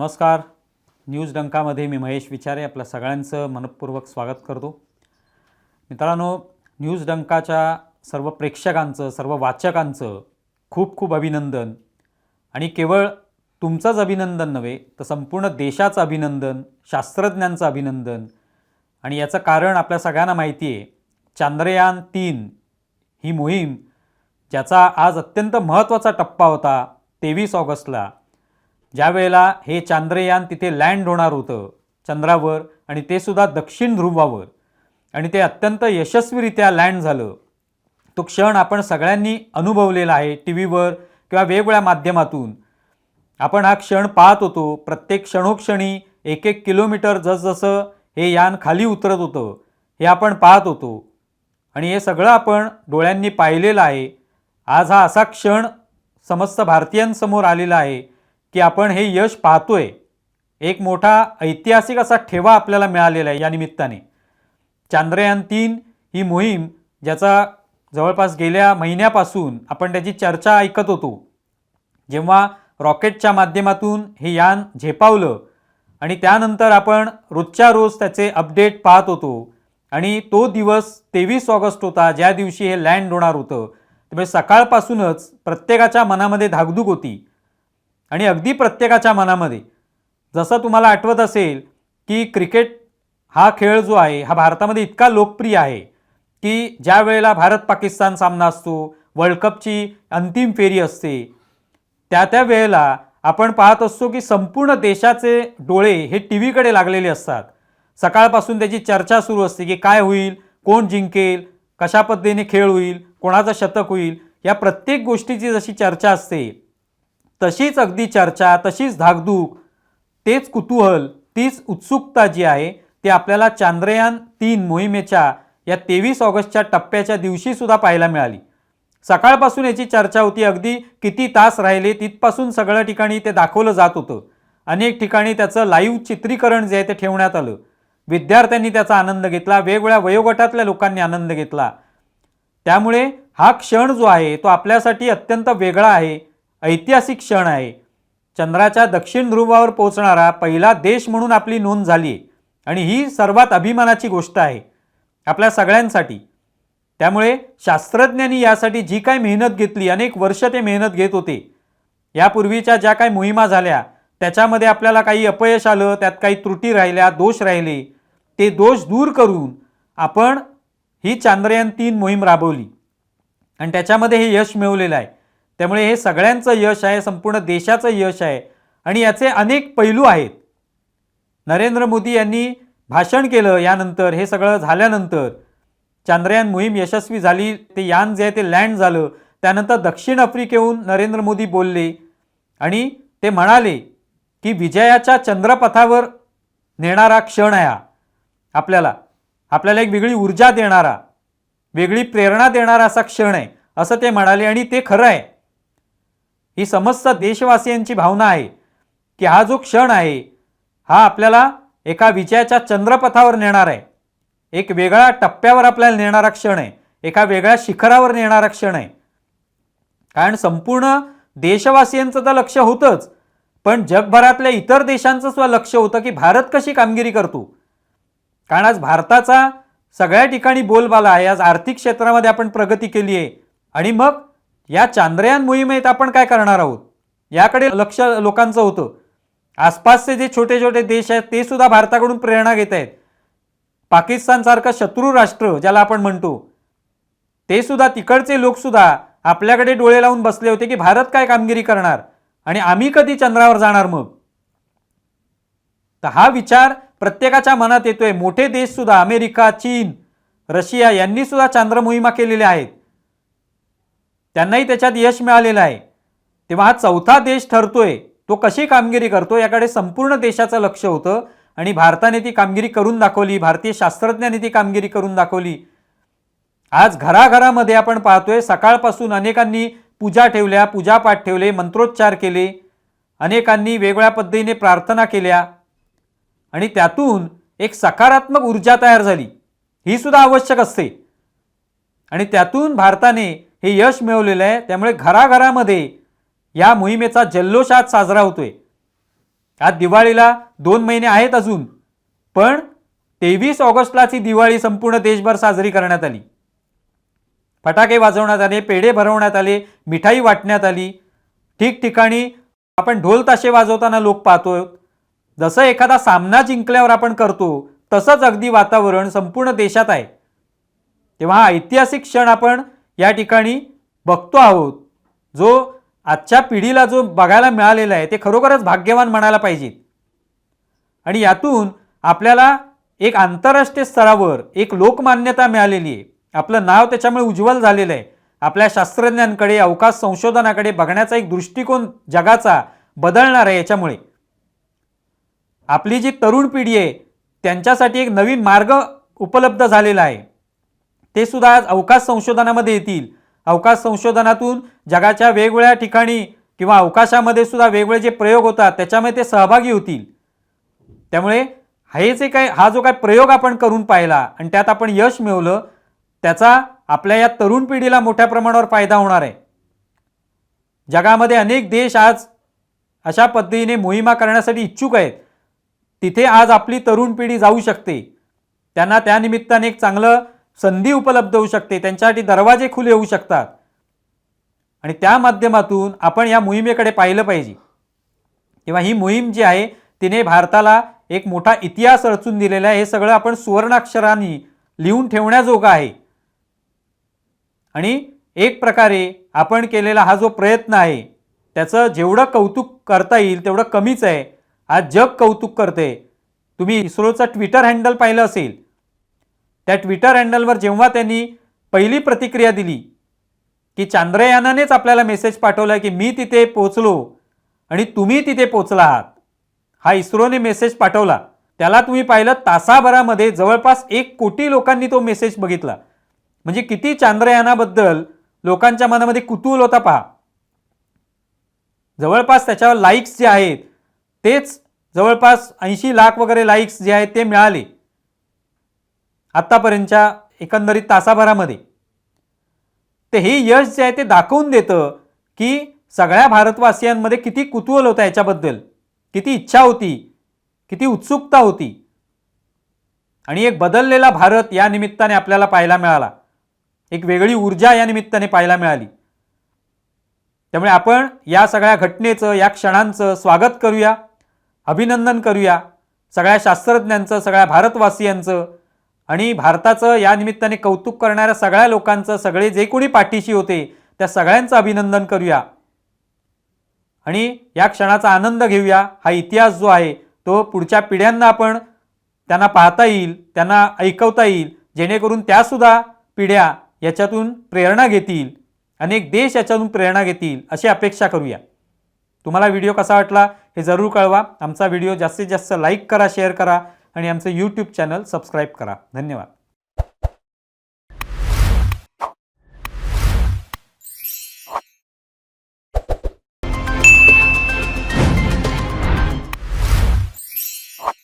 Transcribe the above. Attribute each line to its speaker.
Speaker 1: नमस्कार. न्यूज डंकामध्ये मी महेश विचारे आपल्या सगळ्यांचं मनपूर्वक स्वागत करतो. मित्रांनो, न्यूज डंकाच्या सर्व प्रेक्षकांचं, सर्व वाचकांचं खूप खूप अभिनंदन. आणि केवळ तुमचंच अभिनंदन नव्हे तर संपूर्ण देशाचं अभिनंदन, शास्त्रज्ञांचं अभिनंदन. आणि याचं कारण आपल्या सगळ्यांना माहिती आहे. चांद्रयान-3 ही मोहीम, ज्याचा आज अत्यंत महत्त्वाचा टप्पा होता 23 ऑगस्टला, ज्या वेळेला हे चांद्रयान तिथे लँड होणार होतं चंद्रावर, आणि ते सुद्धा दक्षिण ध्रुवावर, आणि ते अत्यंत यशस्वीरित्या लँड झालं. तो क्षण आपण सगळ्यांनी अनुभवलेला आहे. टी व्हीवर किंवा वेगवेगळ्या माध्यमातून आपण हा क्षण पाहत होतो. प्रत्येक क्षणोक्षणी 1-1 किलोमीटर जसजसं हे यान खाली उतरत होतं हे आपण पाहत होतो, आणि हे सगळं आपण डोळ्यांनी पाहिलेलं आहे. आज हा असा क्षण समस्त भारतीयांसमोर आलेला आहे की आपण हे यश पाहतोय. एक मोठा ऐतिहासिक असा ठेवा आपल्याला मिळालेला आहे या निमित्ताने. चांद्रयान-3 ही मोहीम, ज्याचा जवळपास गेल्या महिन्यापासून आपण त्याची चर्चा ऐकत होतो, जेव्हा रॉकेटच्या माध्यमातून हे यान झेपावलं, आणि त्यानंतर आपण रोजच्या रोज त्याचे अपडेट पाहत होतो. आणि तो दिवस 23 ऑगस्ट होता, ज्या दिवशी हे लँड होणार होतं. त्यामुळे सकाळपासूनच प्रत्येकाच्या मनामध्ये धाकधूक होती. आणि अगदी प्रत्येकाच्या मनामध्ये, जसं तुम्हाला आठवत असेल की क्रिकेट हा खेळ जो आहे हा भारतामध्ये इतका लोकप्रिय आहे की ज्या वेळेला भारत पाकिस्तान सामना असतो, वर्ल्ड कपची अंतिम फेरी असते, त्या वेळेला आपण पाहत असतो की संपूर्ण देशाचे डोळे हे टी व्हीकडे लागलेले असतात. सकाळपासून त्याची चर्चा सुरू असते की काय होईल, कोण जिंकेल, कशा पद्धतीने खेळ होईल, कोणाचं शतक होईल. या प्रत्येक गोष्टीची जशी चर्चा असते तशीच अगदी चर्चा, तशीच धाकधूक, तेच कुतूहल, तीच उत्सुकता जी आहे ती आपल्याला चांद्रयान-3 मोहिमेच्या या 23 ऑगस्टच्या टप्प्याच्या दिवशी सुद्धा पाहायला मिळाली. सकाळपासून याची चर्चा होती. अगदी किती तास राहिले तिथपासून सगळ्या ठिकाणी ते दाखवलं जात होतं. अनेक ठिकाणी त्याचं लाईव्ह चित्रीकरण जे आहे ते ठेवण्यात आलं. विद्यार्थ्यांनी त्याचा आनंद घेतला, वेगवेगळ्या वयोगटातल्या लोकांनी आनंद घेतला. त्यामुळे हा क्षण जो आहे तो आपल्यासाठी अत्यंत वेगळा आहे, ऐतिहासिक क्षण आहे. चंद्राच्या दक्षिण ध्रुवावर पोहोचणारा पहिला देश म्हणून आपली नोंद झाली, आणि ही सर्वात अभिमानाची गोष्ट आहे आपल्या सगळ्यांसाठी. त्यामुळे शास्त्रज्ञांनी यासाठी जी काही मेहनत घेतली, अनेक वर्ष ते मेहनत घेत होते. यापूर्वीच्या ज्या काही मोहिमा झाल्या त्याच्यामध्ये आपल्याला काही अपयश आलं, त्यात काही त्रुटी राहिल्या, दोष राहिले, ते दोष दूर करून आपण ही चांद्रयान-3 मोहीम राबवली, आणि त्याच्यामध्ये हे यश मिळवलेलं आहे. त्यामुळे हे सगळ्यांचं यश आहे, संपूर्ण देशाचं यश आहे. आणि याचे अनेक पैलू आहेत. नरेंद्र मोदी यांनी भाषण केलं यानंतर, हे सगळं झाल्यानंतर चांद्रयान मोहीम यशस्वी झाली, ते यान जे आहे ते लँड झालं. त्यानंतर दक्षिण आफ्रिकेहून नरेंद्र मोदी बोलले, आणि ते म्हणाले की विजयाच्या चंद्रपथावर नेणारा क्षण आहे हा. आपल्याला एक वेगळी ऊर्जा देणारा, वेगळी प्रेरणा देणारा असा क्षण आहे, असं ते म्हणाले. आणि ते खरं आहे. ही समस्त देशवासियांची भावना आहे की हा जो क्षण आहे हा आपल्याला एका विजयाच्या चंद्रपथावर नेणार आहे, एक वेगळ्या टप्प्यावर आपल्याला नेणारा क्षण आहे, एका वेगळ्या शिखरावर नेणारा क्षण आहे. कारण संपूर्ण देशवासियांचं तर लक्ष होतंच, पण जगभरातल्या इतर देशांचं सुद्धा लक्ष होतं की भारत कशी कामगिरी करतो. कारण आज भारताचा सगळ्या ठिकाणी बोलबाला आहे. आज आर्थिक क्षेत्रामध्ये आपण प्रगती केली आहे, आणि मग या चांद्रयान मोहिमेत आपण काय करणार आहोत याकडे लक्ष लोकांचं होतं. आसपासचे जे छोटे छोटे देश आहेत ते सुद्धा भारताकडून प्रेरणा घेत आहेत. पाकिस्तानसारखं शत्रू राष्ट्र ज्याला आपण म्हणतो, ते सुद्धा, तिकडचे लोक सुद्धा आपल्याकडे डोळे लावून बसले होते की भारत काय कामगिरी करणार आणि आम्ही कधी चंद्रावर जाणार मग. तर हा विचार प्रत्येकाच्या मनात येतोय. मोठे देश सुद्धा, अमेरिका, चीन, रशिया यांनी सुद्धा चांद्र मोहिमा केलेल्या आहेत, त्यांनाही त्याच्यात यश मिळालेलं आहे. तेव्हा हा चौथा देश ठरतोय तो कशी कामगिरी करतो याकडे संपूर्ण देशाचं लक्ष होतं, आणि भारताने ती कामगिरी करून दाखवली. भारतीय शास्त्रज्ञांनी ती कामगिरी करून दाखवली. आज घराघरामध्ये आपण पाहतोय सकाळपासून अनेकांनी पूजा ठेवल्या, पूजापाठ ठेवले, मंत्रोच्चार केले, अनेकांनी वेगवेगळ्या पद्धतीने प्रार्थना केल्या, आणि त्यातून एक सकारात्मक ऊर्जा तयार झाली. ही सुद्धा आवश्यक असते, आणि त्यातून भारताने हे यश मिळवलेलं आहे. त्यामुळे घराघरामध्ये या मोहिमेचा जल्लोष आज साजरा होतोय. आज दिवाळीला 2 महिने आहेत अजून, पण 23 ऑगस्टलाच ही दिवाळी संपूर्ण देशभर साजरी करण्यात आली. फटाके वाजवण्यात आले, पेढे भरवण्यात आले, मिठाई वाटण्यात आली. ठिकठिकाणी आपण ढोल ताशे वाजवताना लोक पाहतोय. जसं एखादा सामना जिंकल्यावर आपण करतो तसंच अगदी वातावरण संपूर्ण देशात आहे. तेव्हा हा ऐतिहासिक क्षण आपण या ठिकाणी बघतो आहोत, जो आजच्या पिढीला जो बघायला मिळालेला आहे ते खरोखरच भाग्यवान म्हणायला पाहिजे. आणि यातून आपल्याला एक आंतरराष्ट्रीय स्तरावर एक लोकमान्यता मिळालेली आहे. आपलं नाव त्याच्यामुळे उज्ज्वल झालेलं आहे. आपल्या शास्त्रज्ञांकडे, अवकाश संशोधनाकडे बघण्याचा एक दृष्टिकोन जगाचा बदलणार आहे. याच्यामुळे आपली जी तरुण पिढी आहे त्यांच्यासाठी एक नवीन मार्ग उपलब्ध झालेला आहे. ते सुद्धा आज अवकाश संशोधनामध्ये येतील. अवकाश संशोधनातून जगाच्या वेगवेगळ्या ठिकाणी किंवा अवकाशामध्ये सुद्धा वेगवेगळे जे प्रयोग होतात त्याच्यामध्ये ते सहभागी होतील. त्यामुळे हा जो काय प्रयोग आपण करून पाहिला आणि त्यात आपण यश मिळवलं, त्याचा आपल्या या तरुण पिढीला मोठ्या प्रमाणावर फायदा होणार आहे. जगामध्ये अनेक देश आज अशा पद्धतीने मोहिमा करण्यासाठी इच्छुक आहेत. तिथे आज आपली तरुण पिढी जाऊ शकते. त्यांना त्यानिमित्ताने एक चांगलं संधी उपलब्ध होऊ शकते. त्यांच्यासाठी दरवाजे खुले होऊ शकतात आणि त्या माध्यमातून आपण या मोहिमेकडे पाहिलं पाहिजे. तेव्हा ही मोहीम जी आहे तिने भारताला एक मोठा इतिहास रचून दिलेला आहे. हे सगळं आपण सुवर्णाक्षरांनी लिहून ठेवण्याजोगं आहे. आणि एक प्रकारे आपण केलेला हा जो प्रयत्न आहे त्याचं जेवढं कौतुक करता येईल तेवढं कमीच आहे. आज जग कौतुक करते. तुम्ही इस्रोचं ट्विटर हँडल पाहिलं असेल. त्या ट्विटर हँडलवर जेव्हा त्यांनी पहिली प्रतिक्रिया दिली की चांद्रयानानेच आपल्याला मेसेज पाठवला की मी तिथे पोहोचलो आणि तुम्ही तिथे पोहोचला आहात, हा इस्रोने मेसेज पाठवला, त्याला तुम्ही पाहिलं तासाभरामध्ये जवळपास 1 कोटी लोकांनी तो मेसेज बघितला. म्हणजे किती चांद्रयानाबद्दल लोकांच्या मनामध्ये कुतूहल होता पहा. जवळपास त्याच्यावर लाईक्स जे आहेत तेच जवळपास 80 लाख वगैरे लाईक्स जे आहेत ते मिळाले आतापर्यंतच्या एकंदरीत तासाभरामध्ये. ते हे यश जे आहे ते दाखवून देतं की सगळ्या भारतवासियांमध्ये किती कुतूहल होता याच्याबद्दल, किती इच्छा होती, किती उत्सुकता होती. आणि एक बदललेला भारत या निमित्ताने आपल्याला पाहायला मिळाला. एक वेगळी ऊर्जा या निमित्ताने पाहायला मिळाली. त्यामुळे आपण या सगळ्या घटनेचं, या क्षणांचं स्वागत करूया, अभिनंदन करूया सगळ्या शास्त्रज्ञांचं, सगळ्या भारतवासियांचं आणि भारताचं या निमित्ताने कौतुक करणाऱ्या सगळ्या लोकांचं, सगळे जे कोणी पाठीशी होते त्या सगळ्यांचं अभिनंदन करूया आणि या क्षणाचा आनंद घेऊया. हा इतिहास जो आहे तो पुढच्या पिढ्यांना आपण त्यांना पाहता येईल, त्यांना ऐकवता येईल, जेणेकरून त्यासुद्धा पिढ्या याच्यातून प्रेरणा घेतील, अनेक देश याच्यातून प्रेरणा घेतील अशी अपेक्षा करूया. तुम्हाला व्हिडिओ कसा वाटला हे जरूर कळवा. आमचा व्हिडिओ जास्तीत जास्त लाईक करा, शेअर करा आणि आमचं यूट्यूब चॅनल सबस्क्राईब करा. धन्यवाद.